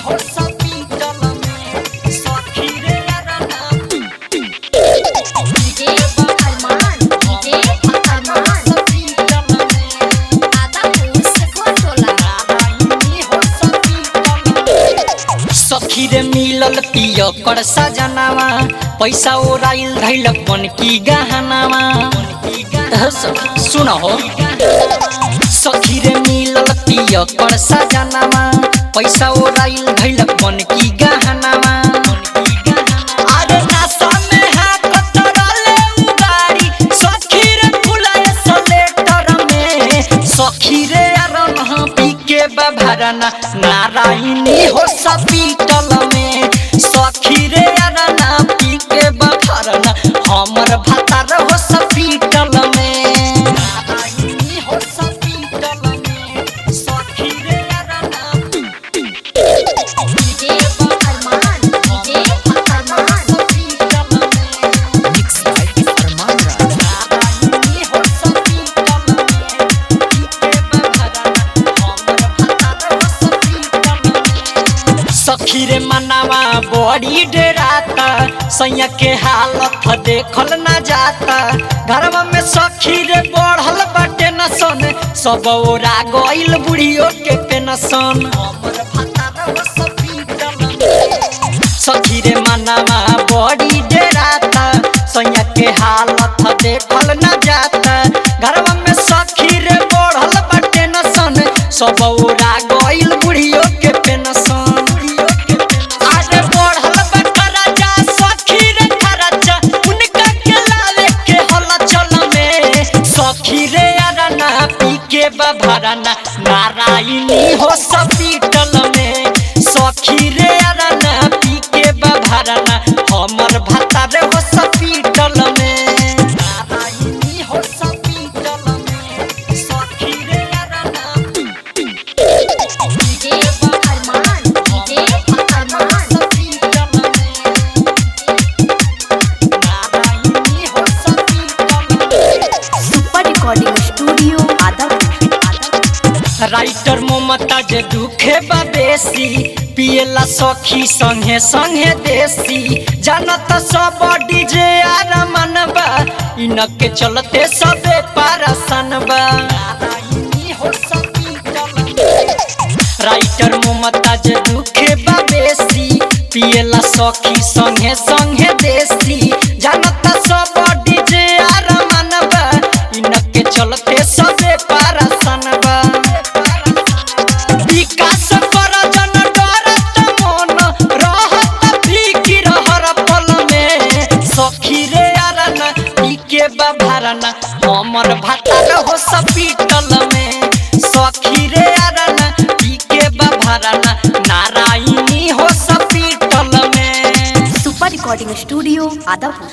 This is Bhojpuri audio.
हो हॉस्पिटल में सखी रे अरना डीजे अरमान हॉस्पिटल में आदापुर से घोटोला नारायणी हो हॉस्पिटल सखी रे मिलल पिय कर सजनावा पैसा ओराइल धैलक बन की गहनावा सुन हो सखी रे मिलल पिय कर सजनावा पैसा ओराइल धैलक बन की गहनावा अरे नशा में हाथ तरले उगाड़ी सखी रे फुलाए सलेटर में सखी रे अरन पी के बभरना नारायणी हो हॉस्पिटल में सखी रे अरना पी के बभरना हमर भतार हो हॉस्पिटल में नारायणी हो हॉस्पिटल में सखी रे अरना डीजे अरमान हॉस्पिटल में मिक्स बाय अरमान राज। नारायणी हो हॉस्पिटल में पी के बभरना हमर भतार हो हॉस्पिटल में सखी रे मनावा बड़ी डराता सैया के हालत देखल ना जाता घरवा में सखी रे बढ़ल बाटे नसन सब ओरा गइल बुढ़ियो के पेनसन हमर भतार हो हॉस्पिटल में सखी रे मनावा बड़ी डराता सैया के हालत देखल ना जाता घरवा में सखी रे बढ़ल बाटे नसन सब ओरा गइल बुढ़ियो के पेनसन अरे बढ़ल बा राजा सखी रे खराचा उनका के लाले के हल चल में सखी रे अरना पी के बभरना नारायणी हो हॉस्पिटल में सखी रे अरना पी के बभरना हमर भतार हो हॉस्पिटल में नारायणी हो हॉस्पिटल में सखी रे अरना डीजे अरमान हॉस्पिटल में नारायणी हो हॉस्पिटल में super recording studio Adapur writer Mamta जे दुखे बा बेसी पियला सखी संगे संगे देसी जानत सब डीजे आरमन बा इनके चलते सबे पारसन बा नारायणी हो हॉस्पिटल राइटर ममता जे दुखे बा बेसी पियला सखी संगे संगे देसी जानत सब डीजे आरमन बा इनके चलते सबे पारसन बा विकास कर जन डरत मन रहत फिकिर हर पल में सखी रे अरना पी के बभरना हमर भतार हो हॉस्पिटल में सखी रे अरना पी के बभरना नारायणी हो हॉस्पिटल में सुपर रिकॉर्डिंग स्टूडियो आदापुर।